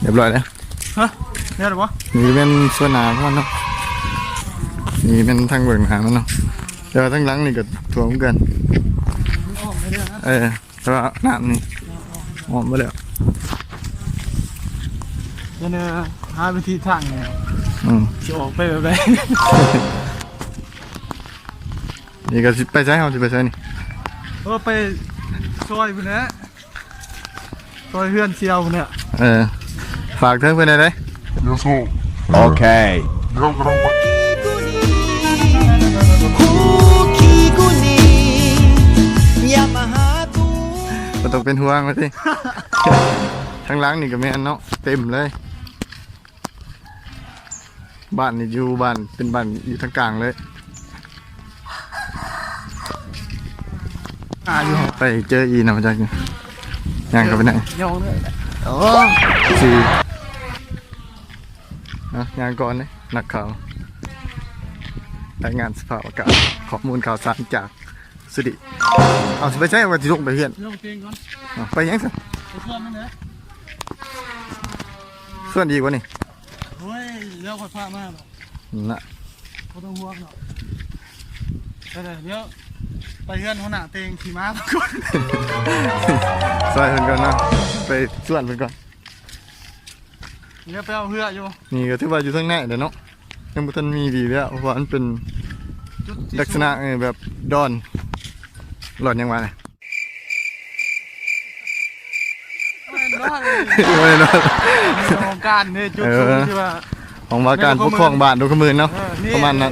เรียบร้อยแล้วฮะเนี่ยหรอวะนี่เป็นส่วนหนาของมันเนาะนี่เป็นทางเบื้องหน้ามันเนาะแต่ว่าทั้งหลังนี่ก็ถ่วมกันแต่ว่าน้ำนี่ออกมาแล้วเนี่ยหาวิธีทางเนี่ยจะออกไปแบบไหนนี่ก็ไปใช้เขาจะไปใช้นี่ไปซอยพุ่นนะซอยเพื่อนเชียวพุ่นเนี่ยฝากเธอเพื่อนได้เลยโอเคก็ต้องเป็นห่วงมาสิทั้งหลังนี่ก็ไม่อันเนาะเต็มเลยบ้านนี่อยู่บ้านเป็นบ้านอยู่ทางกลางเลยอยู่ไปเจออีนะมาจากย่างกันไปไหนย่องเลยสี่ย่างก่อนเลยนักข่าวรายงานสภาพอากาศข้อมูลข่าวสารจากสุดิเอาไปใช้วันที่ลงไปเพื่อนไปยังสิส่วนดีกว่านี่เฮ้ยเลี้ยวค่อยพามากน่ะไม่ต้องห่วงหรอกเดี๋ยวไปเพื่อนหัวหน้าเตงขี่ม้าก่อนใส่เพื่อนก่อนนะไปส่วนเพื่อนก่อนเนี่ยไปเอาเพื่ออยู่นี่ก็ถือว่าอยู่ทั้งแน่เดี๋ยวเนาะยังไม่ทันมีดีแล้วเพราะว่ามันเป็นลักษณะแบบดอนหลอนยังไงเลยไม่นอนของการเนี่ยจุดสูงที่ว่าของว่าการปกครองบ้านดูขมือเนาะประมาณนั้น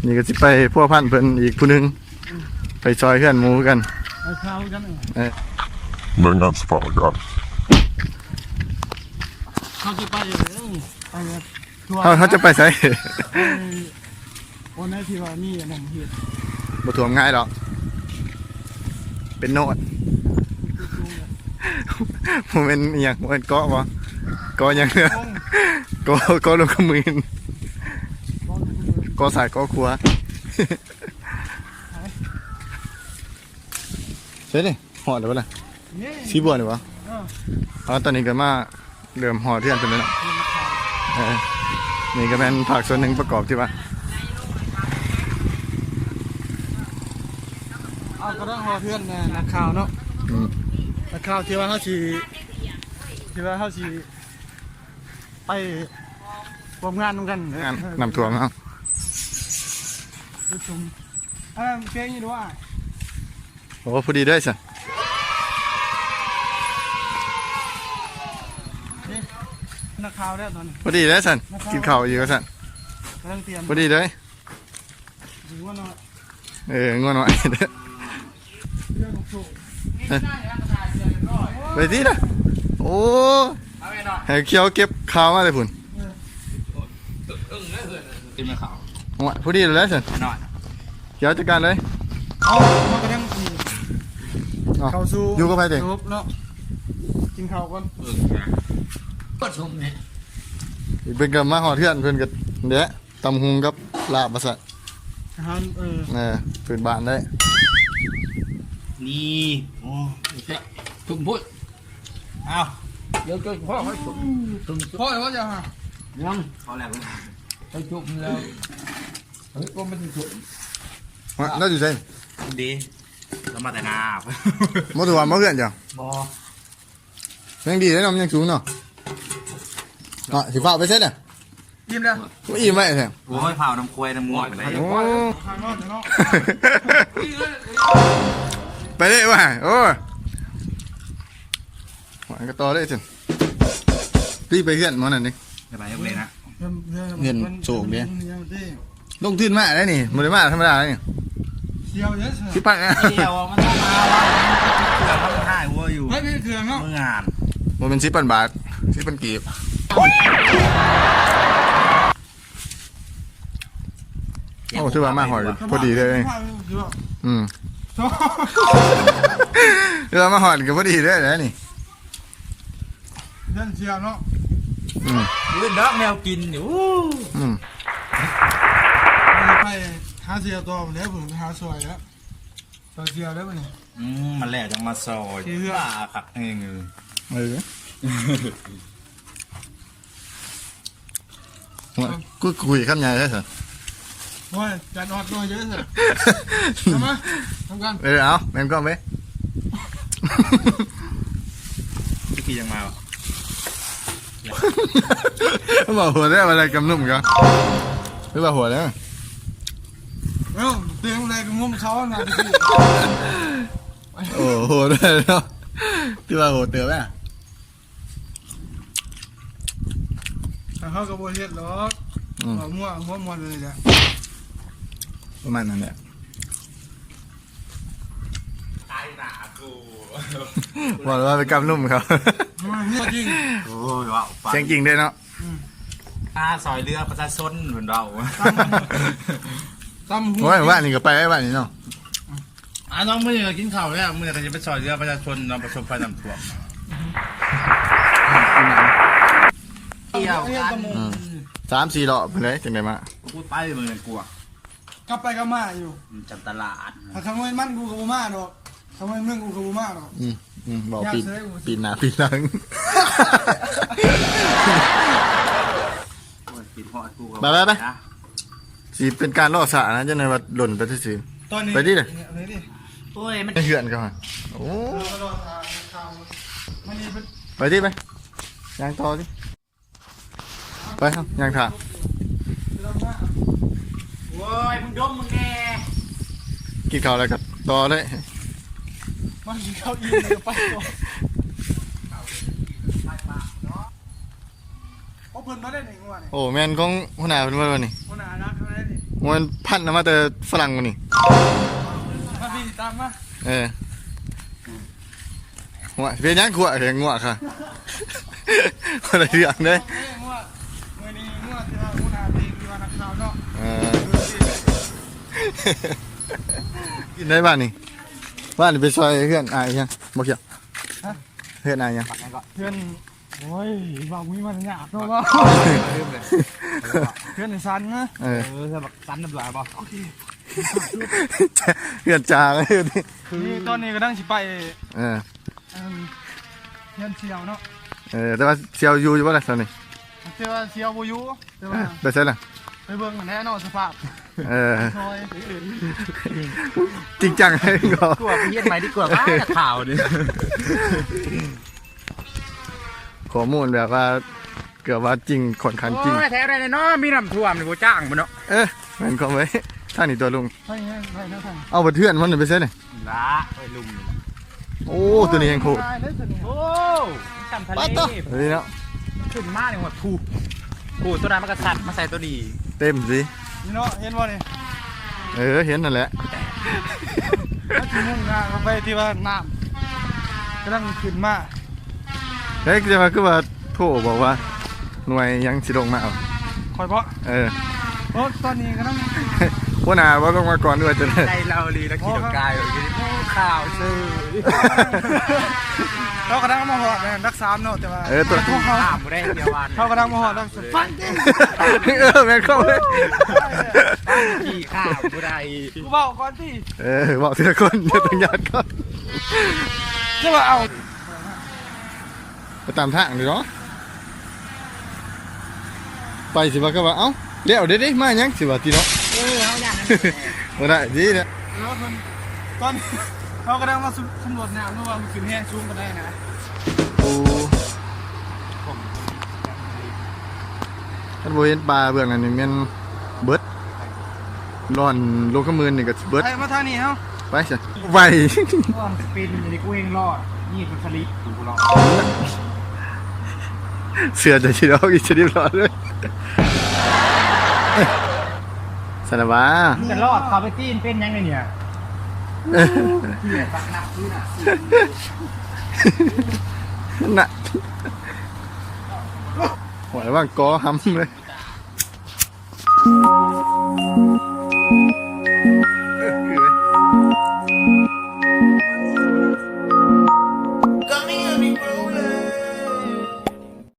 นี่ก็จะไปพวกพันเพิ่นอีกผู้นึงไปซอยเพื่อนหมูกันเหมือนงานสปอร์ตกันเขาจะไปเขาจะไปใส่วันนี้ที่ว่านี่หนังเห็ดบ่ถ่วงง่ายหรอกเป็นโนดผมเป็นอย่างเป็นเกาะวะเกาะอย่างเนี้ยเกาะลงขมือเกาะสายเกาะครัวเสร็จเลยห่อเดี๋ยวนะสีบัวเดี๋ยววะตอนนี้ก็มาเริ่มห่อเทียนเป็นแล้วนี่ก็เป็นผักส่วนหนึ่งประกอบที่ว่าก็ต้องห่อเทียนนักข่าวเนาะนักข่าวที่ว่าเขาชีไปร่วมงานกันนำถ่วงเอาชมเก่งอยู่ด้วยโอ้พอดีได้สินักข่าวได้ตอนนี้พอดีได้สันกินข้าวอยู่ก็สันพอดีเลยง่วงหน่อยไปที่นะโอ้ให้เคี้ยวเก็บข้าวมาเลยพุ่นกินไม่ข้าวพอดีเลยสันเคี้ยวจัดการเลยมันก็ยังข้าวสู้อยู่กับใครเด็กเนาะกินข้าวก่อนก็ชมเนี่ยเป็นกับมาห่อเทือนเพื่อนกับเดี๋ยวตำหุงกับลาบมาสัตว์เป็นบ้านได้นี่โอ้ถุงพุทธเอาเดี๋ยวพ่อให้ถุงพ่อเดี๋ยวจะฮะยังพอแล้วไปจุ่มแล้วเฮ้ยก็ไม่ถึงจุ่มน่าจะใช่ดีแล้วมาแต่นามาตัวมาเพื่อนจ้ะบอยังดีเลยน้องยังสูงเนาะสิฟ้าไปเสร็จเลยอิ่มแล้วอิ่มไหมแท้โอ้ยเผาน้ำควายน้ำงวดไปไหนไปเลยว่ะโอ้หวานก็ต่อได้สิพี่ไปเพื่อนมันนั่นนี่ไปยังไงนะเงินโศกเนี่ยลงทุนมากได้นี่มันเลยมากธรรมดาเนี่ยเชียวเยอะสิปังเชียวมันต้องมาว่าเขื่อนเขาถ่ายวัวอยู่ไม่เป็นเขื่อนเนาะงานมันเป็น10,000 บาท10,000 กีบโอ้ถือว่ามาหอยพอดีเลยถือว่ามาหอยก็พอดีเลยนะนี่เล่นเชียวเนาะเล่นดักแมวกินอยู่ไปหาเชียวตัวแล้วผมหาสวยแล้วตัวเชียวแล้วมันมันแหลกจังมาซอยว่าขักเองเลย กูคุยคำใหญ่ได้สิ โอ้ยจานออดน้อยเยอะสิทำมาทำกัน เอาแม่งก็ไหม พี่กียังมา บอกหัวได้อะไรกำนุ่มกันหรือว่าหัวแล้ว เอ้าเตียงอะไรก็งุ้มเขาหน่อยดิ โอ้โหได้แล้วที่ว่าหัวเตือไหม เขากระโบเฮ็ดหรอกหัวมั่วเลยจ้ะ ประมาณนั้นแหละ ตายหนากู บอกว่าไปกำนุ่มเขา มั่วจริง โอ้ยว้าว เสียงจริงด้วยเนาะ ซอยเรือประชาชนเหมือนเรา ตำหัว โอ้ยว่านี่ก็ไปไอ้บ้านนี่เนาะ น้องเมื่อไหร่กินข้าวแล้วเมื่อไหร่จะไปซอยเรือประชาชนเราประสบภัยน้ำท่วมเที่ยวกัน 3-4 รอบไปเลยจังไดมา พูดไปมึงกลัว กลับไปก็มาอยู่ จำตลาด ถ้าคำว่ามันกูกับมาดอกคำว่าเมืองกูกับมาดอก บอกปีนหน้าปีนหลัง กินหอดกู ไปสิเป็นการล่อสานะจังไดว่าหล่นไปซื่อ ตอนนี้ ไปดิเลย ไปดิ โอ้ยมัน ไปเหือนเขาฮะโอ้ รอทางข่าวมันนี่เป็น ไปดิไปยางต่อดิไปครับยางถ่า เรามา โอ้ยมึงดมมึงแน่ กินข้าวแล้วก็ต่อเลย มันเข้าอินเลยไปก่อนโอ้เพิ่นมาได้หนึ่งวันนี่ โอ้แม่นของหัวหน้าเพิ่นว่าวันนี้ คนหานักเท่าไหร่นี่ มันพันมาแต่ฝรั่งวันนี้ มาพี่ตามมา หัวเป็นยังขวดเรียงงัวค่ะ คนละเรื่องเด้ เอ้ยงัวมื้อนี้งัวที่ว่าคนหาตีที่ว่านักข่าวเนาะ กินได้บ้านนี่บ้านนี่ไปซอยเพื่อนอายยังบ่เกี่ยวเพื่อนอายยัง เพื่อนโอ้ยบอกมีมันหยาบเนาะว่าเพื่อนในซันนะ จะแบบสั้นน้ำลายป่ะ เพื่อนจ่าเลยนี่ นี่ตอนนี้ก็นั่งสิไป เออ เพื่อนเชียวเนาะ แต่ว่าเชียวอยู่บ่ล่ะตอนนี้ แต่ว่าเชียวบ่อยู่แต่ว่า ไปใช่ล่ะ ไปเบิ่งกันแน่เนาะสภาพ ซอย จริงจังเลยก็ กลัวไปเยี่ยนไหมดีกว่าบ้าข่าวดิ ข้อมูลแบบว่าเกือบว่าจริงค่อนข้างจริง แท้อะไรเนาะมีน้ำท่วมนี่กูจ้างมันเนาะ แม่นก็ไว้ท่านนี่ตัวลุง ไปงั้นไปเท่าไหร่ เอาบัดเทือนมันไปใช่นี่ ละไปลุม โอ้ตัวนี้แห่งโคตร โอ้จำทะเล เฮ้ยเนาะ ขึ้นมาเนี่ยหัวถูกกูตัวนั้นมันก็สัตว์มาใส่ตัวดี เต็มสิ นี่เนาะเห็นบ่นี่ เห็นนั่นแหละ ถ้าสิมุ่งหน้าเข้าไปที่ว่าน้ำกำลังขึ้นมา เฮ้ยจะมาคือว่าโทรบอกว่าหน่วยยังสิลงมาเอา คอยเพาะโอ้ตอนนี้กำลัง หัวหน้าว่าลงมาก่อนด้วยจะได้ ใจเราลีแล้วขี่ดอกกายอยู่ที่ข่าวซื้อ เขากำลังมาหอดนะรักษาเนาะแต่ว่า ตัว พวกเขา ถามกูได้เดียววัน เขากำลังมาหอดรักษาฟันเต้ แม่นเข้าเลย ขี่ข่าวกูได้ กูบอกก่อนที่ บอกทีละคนจะต้องยัดก่อน จะมาเอา ไปตามทางเลยเนาะไปสิว่าก็ว่าเอ้าเดี๋ยวเด้มายังสิว่าทีเนาะ เขาอย่างนั้น บ่ได้ดีเนี่ย แล้วมันตอนเขากำลังมาสำรวจน้ำเมื่อวานมันขึ้นแห้งสูงกันได้นะ โอ้ท่านบ่เห็นปลาเบื้องนั้นนี่แม่นเบิดร้อนโลกมือนี่ก็เบิด ไปมาทางนี้เฮา ไปสิไว ก้อนปินนี่กูเองรอดนี่เป็นสลิปกูรอด เสือจะชิดเอาอีกชนิดรอดเลยสารวัตร จะรอดเขาไปตีนเป็นยังไงเนี่ยเหี้ยตักหนักพื้นอ่ะ น่ะหัวระว่างกอห้ำเลย